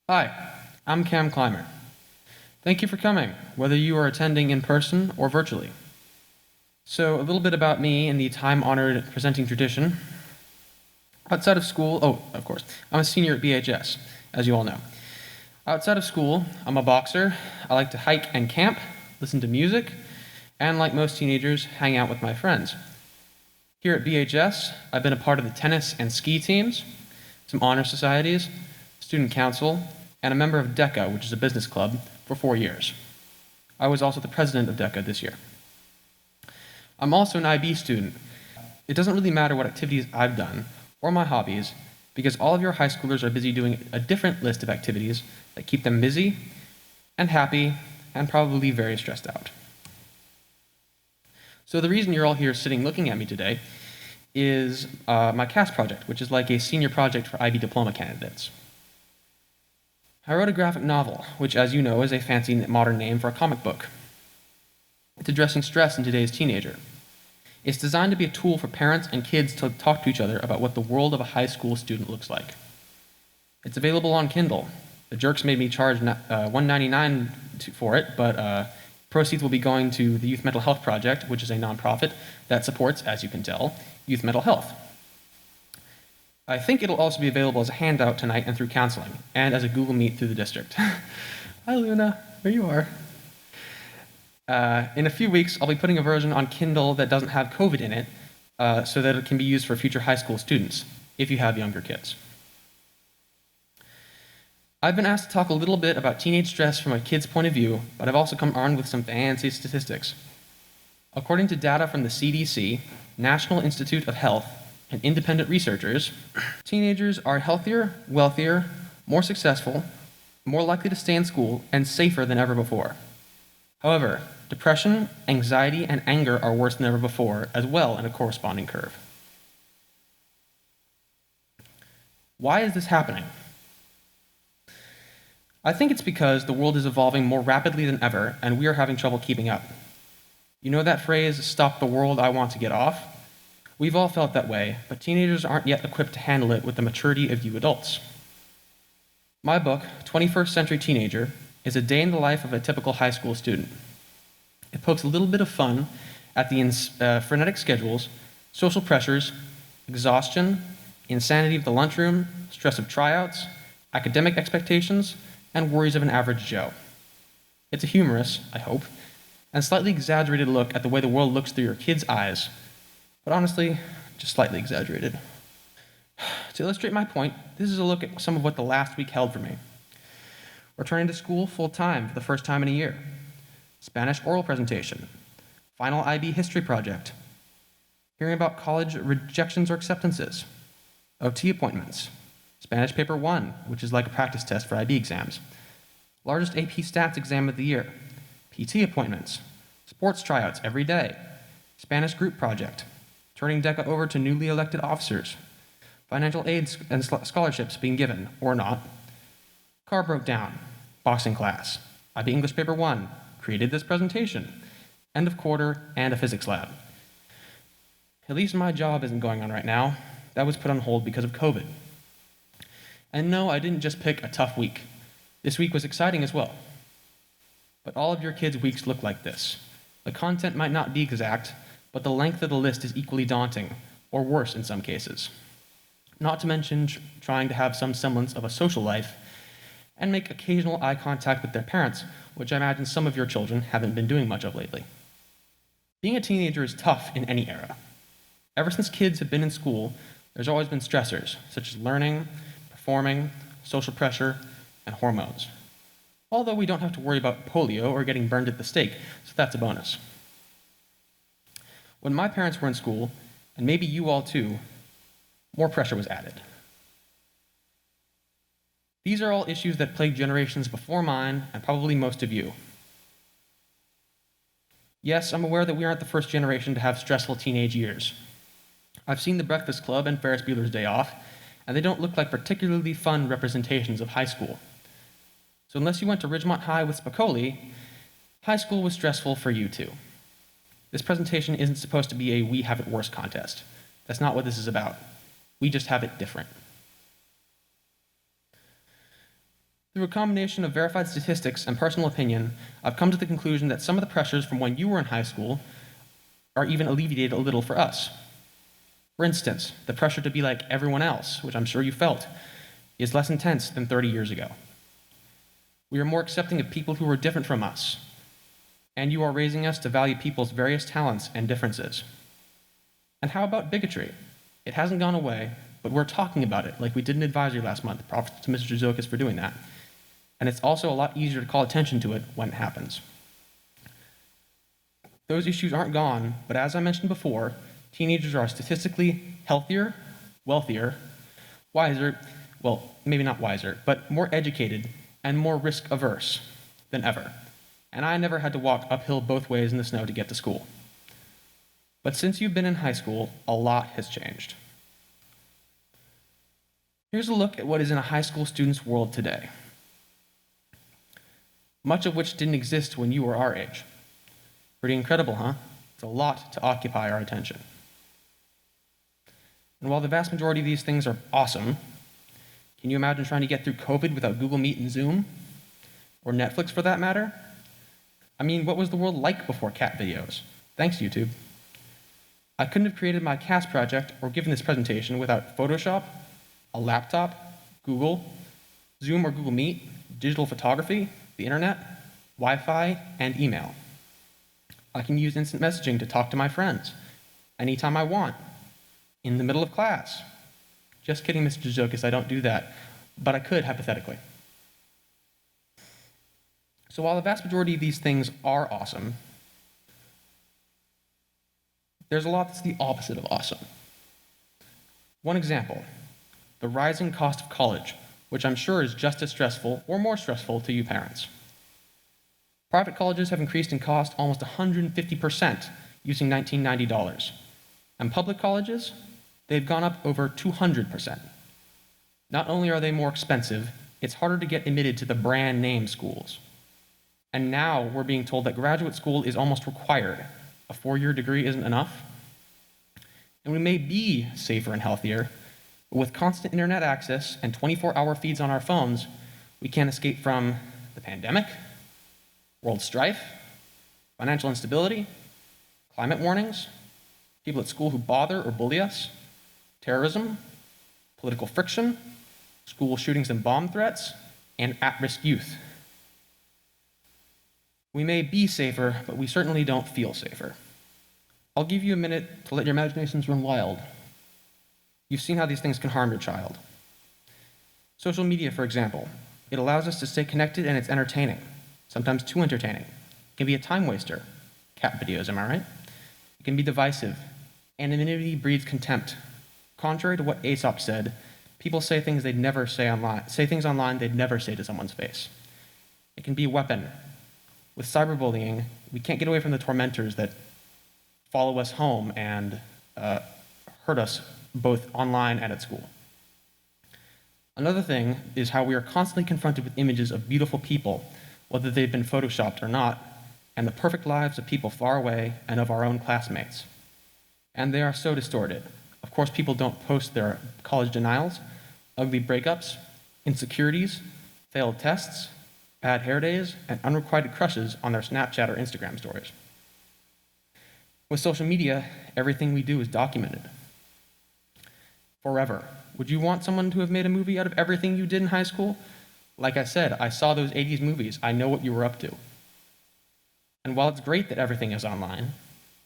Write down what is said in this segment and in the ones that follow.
Hi, I'm Climer. Thank you for coming, whether you are attending in person or virtually. So, a little bit about me and the time-honored presenting tradition. Outside of school, of course, I'm a senior at BHS, as you all know. Outside of school, I'm a boxer. I like to hike and camp, listen to music, and like most teenagers, hang out with my friends. Here at BHS, I've been a part of the tennis and ski teams, some honor societies, student council, and a member of DECA, which is a business club, for 4 years. I was also the president of DECA this year. I'm also an IB student. It doesn't really matter what activities I've done or my hobbies, because all of your high schoolers are busy doing a different list of activities that keep them busy and happy and probably very stressed out. So the reason you're all here sitting looking at me today is my CAS project, which is like a senior project for IB diploma candidates. I wrote a graphic novel, which, as you know, is a fancy modern name for a comic book. It's addressing stress in today's teenager. It's designed to be a tool for parents and kids to talk to each other about what the world of a high school student looks like. It's available on Kindle. The jerks made me charge $1.99 for it, but proceeds will be going to the Youth Mental Health Project, which is a nonprofit that supports, as you can tell, youth mental health. I think it'll also be available as a handout tonight and through counseling, and as a Google Meet through the district. Hi, Luna. There you are. In a few weeks, I'll be putting a version on Kindle that doesn't have COVID in it, so that it can be used for future high school students, if you have younger kids. I've been asked to talk a little bit about teenage stress from a kid's point of view, but I've also come armed with some fancy statistics. According to data from the CDC, National Institute of Health, and independent researchers, teenagers are healthier, wealthier, more successful, more likely to stay in school, and safer than ever before. However, depression, anxiety, and anger are worse than ever before, as well in a corresponding curve. Why is this happening? I think it's because the world is evolving more rapidly than ever, and we are having trouble keeping up. You know that phrase, "stop the world, I want to get off"? We've all felt that way, but teenagers aren't yet equipped to handle it with the maturity of you adults. My book, 21st Century Teenager, is a day in the life of a typical high school student. It pokes a little bit of fun at the frenetic schedules, social pressures, exhaustion, insanity of the lunchroom, stress of tryouts, academic expectations, and worries of an average Joe. It's a humorous, I hope, and slightly exaggerated look at the way the world looks through your kids' eyes, but honestly, just slightly exaggerated. To illustrate my point, this is a look at some of what the last week held for me. Returning to school full-time for the first time in a year. Spanish oral presentation. Final IB history project. Hearing about college rejections or acceptances. OT appointments. Spanish paper 1, which is like a practice test for IB exams. Largest AP stats exam of the year. PT appointments. Sports tryouts every day. Spanish group project. Turning DECA over to newly elected officers. Financial aid and scholarships being given, or not. Car broke down. Boxing class. IB English paper 1. Created this presentation. End of quarter and a physics lab. At least my job isn't going on right now. That was put on hold because of COVID. And no, I didn't just pick a tough week. This week was exciting as well. But all of your kids' weeks look like this. The content might not be exact, but the length of the list is equally daunting, or worse in some cases. Not to mention trying to have some semblance of a social life and make occasional eye contact with their parents, which I imagine some of your children haven't been doing much of lately. Being a teenager is tough in any era. Ever since kids have been in school, there's always been stressors, such as learning, performing, social pressure, and hormones. Although we don't have to worry about polio or getting burned at the stake, so that's a bonus. When my parents were in school, and maybe you all too, more pressure was added. These are all issues that plagued generations before mine, and probably most of you. Yes, I'm aware that we aren't the first generation to have stressful teenage years. I've seen The Breakfast Club and Ferris Bueller's Day Off, and they don't look like particularly fun representations of high school. So unless you went to Ridgemont High with Spicoli, high school was stressful for you too. This presentation isn't supposed to be a we have it worse contest. That's not what this is about. We just have it different. Through a combination of verified statistics and personal opinion, I've come to the conclusion that some of the pressures from when you were in high school are even alleviated a little for us. For instance, the pressure to be like everyone else, which I'm sure you felt, is less intense than 30 years ago. We are more accepting of people who are different from us, and you are raising us to value people's various talents and differences. And how about bigotry? It hasn't gone away, but we're talking about it like we did in advisory last month. Props to Mr. Zokis for doing that. And it's also a lot easier to call attention to it when it happens. Those issues aren't gone, but as I mentioned before, teenagers are statistically healthier, wealthier, wiser, well, maybe not wiser, but more educated and more risk averse than ever. And I never had to walk uphill both ways in the snow to get to school. But since you've been in high school, a lot has changed. Here's a look at what is in a high school student's world today, much of which didn't exist when you were our age. Pretty incredible, huh? It's a lot to occupy our attention. And while the vast majority of these things are awesome, can you imagine trying to get through COVID without Google Meet and Zoom? Or Netflix for that matter? I mean, what was the world like before cat videos? Thanks, YouTube. I couldn't have created my CAST project or given this presentation without Photoshop, a laptop, Google, Zoom or Google Meet, digital photography, the internet, Wi-Fi, and email. I can use instant messaging to talk to my friends anytime I want, in the middle of class. Just kidding, Mr. Jokis, I don't do that, but I could hypothetically. So while the vast majority of these things are awesome, there's a lot that's the opposite of awesome. One example, the rising cost of college, which I'm sure is just as stressful or more stressful to you parents. Private colleges have increased in cost almost 150% using $1990. And public colleges, they've gone up over 200%. Not only are they more expensive, it's harder to get admitted to the brand name schools. And now we're being told that graduate school is almost required. A 4-year degree isn't enough. And we may be safer and healthier, but with constant internet access and 24-hour feeds on our phones, we can't escape from the pandemic, world strife, financial instability, climate warnings, people at school who bother or bully us, terrorism, political friction, school shootings and bomb threats, and at-risk youth. We may be safer, but we certainly don't feel safer. I'll give you a minute to let your imaginations run wild. You've seen how these things can harm your child. Social media, for example, it allows us to stay connected and it's entertaining, sometimes too entertaining. It can be a time waster. Cat videos, am I right? It can be divisive. Anonymity breeds contempt. Contrary to what Aesop said, people say things they'd never say online they'd never say to someone's face. It can be a weapon. With cyberbullying, we can't get away from the tormentors that follow us home and hurt us both online and at school. Another thing is how we are constantly confronted with images of beautiful people, whether they've been photoshopped or not, and the perfect lives of people far away and of our own classmates. And they are so distorted. Of course, people don't post their college denials, ugly breakups, insecurities, failed tests, bad hair days, and unrequited crushes on their Snapchat or Instagram stories. With social media, everything we do is documented. Forever. Would you want someone to have made a movie out of everything you did in high school? Like I said, I saw those 80s movies. I know what you were up to. And while it's great that everything is online,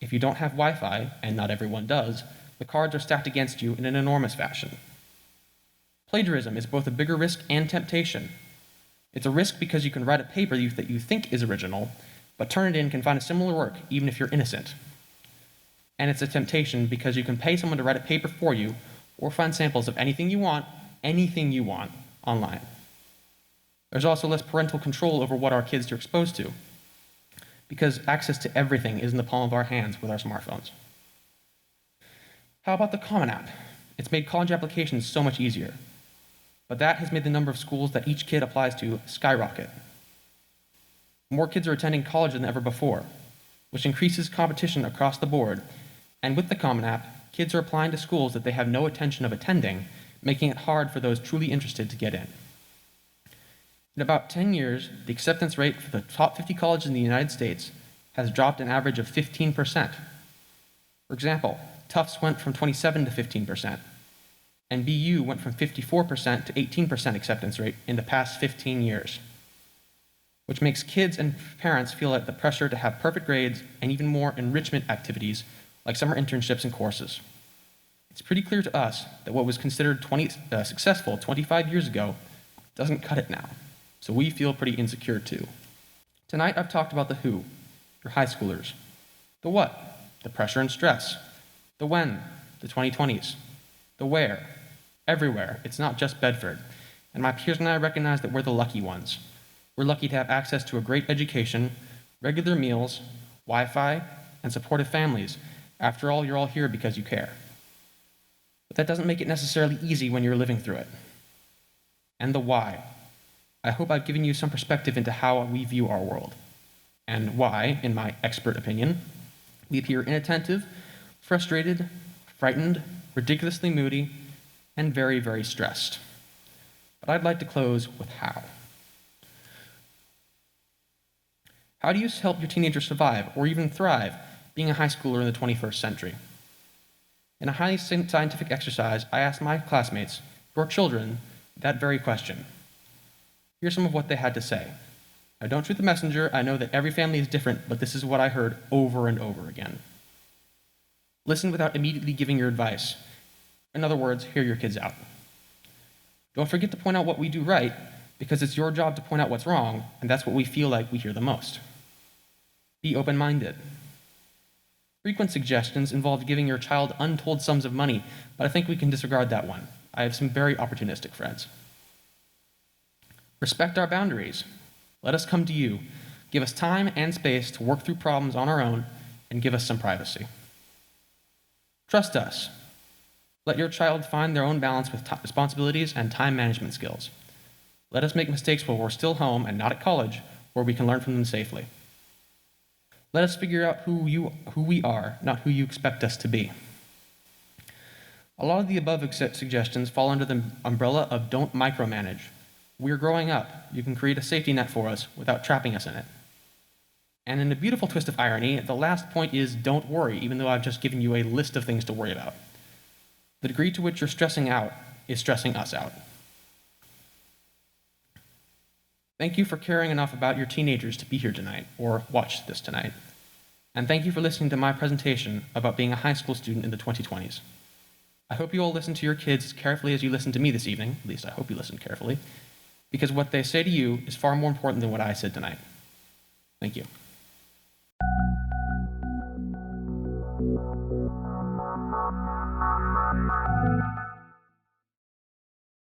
if you don't have Wi-Fi, and not everyone does, the cards are stacked against you in an enormous fashion. Plagiarism is both a bigger risk and temptation. It's a risk because you can write a paper that you think is original, but turn it in and find a similar work, even if you're innocent. And it's a temptation because you can pay someone to write a paper for you, or find samples of anything you want, online. There's also less parental control over what our kids are exposed to, because access to everything is in the palm of our hands with our smartphones. How about the Common App? It's made college applications so much easier, but that has made the number of schools that each kid applies to skyrocket. More kids are attending college than ever before, which increases competition across the board, and with the Common App, kids are applying to schools that they have no intention of attending, making it hard for those truly interested to get in. In about 10 years, the acceptance rate for the top 50 colleges in the United States has dropped an average of 15%. For example, Tufts went from 27 to 15%, and BU went from 54% to 18% acceptance rate in the past 15 years, which makes kids and parents feel like the pressure to have perfect grades and even more enrichment activities like summer internships and courses. It's pretty clear to us that what was considered successful 25 years ago doesn't cut it now, so we feel pretty insecure too. Tonight I've talked about the who, your high schoolers, the what, the pressure and stress, the when, the 2020s, the where, everywhere, it's not just Bedford, and my peers and I recognize that we're the lucky ones. We're lucky to have access to a great education, regular meals, Wi-Fi, and supportive families. After all, you're all here because you care. But that doesn't make it necessarily easy when you're living through it. And the why. I hope I've given you some perspective into how we view our world, and why, in my expert opinion, we appear inattentive, frustrated, frightened, ridiculously moody, and very, very stressed. But I'd like to close with how. How do you help your teenager survive, or even thrive, being a high schooler in the 21st century? In a highly scientific exercise, I asked my classmates, your children, that very question. Here's some of what they had to say. Now, don't shoot the messenger. I know that every family is different, but this is what I heard over and over again. Listen without immediately giving your advice. In other words, hear your kids out. Don't forget to point out what we do right, because it's your job to point out what's wrong, and that's what we feel like we hear the most. Be open-minded. Frequent suggestions involve giving your child untold sums of money, but I think we can disregard that one. I have some very opportunistic friends. Respect our boundaries. Let us come to you. Give us time and space to work through problems on our own, and give us some privacy. Trust us. Let your child find their own balance with responsibilities and time management skills. Let us make mistakes while we're still home and not at college, where we can learn from them safely. Let us figure out who we are, not who you expect us to be. A lot of the above suggestions fall under the umbrella of don't micromanage. We're growing up. You can create a safety net for us without trapping us in it. And in a beautiful twist of irony, the last point is don't worry, even though I've just given you a list of things to worry about. The degree to which you're stressing out is stressing us out. Thank you for caring enough about your teenagers to be here tonight, or watch this tonight. And thank you for listening to my presentation about being a high school student in the 2020s. I hope you all listen to your kids as carefully as you listened to me this evening, at least I hope you listened carefully, because what they say to you is far more important than what I said tonight. Thank you.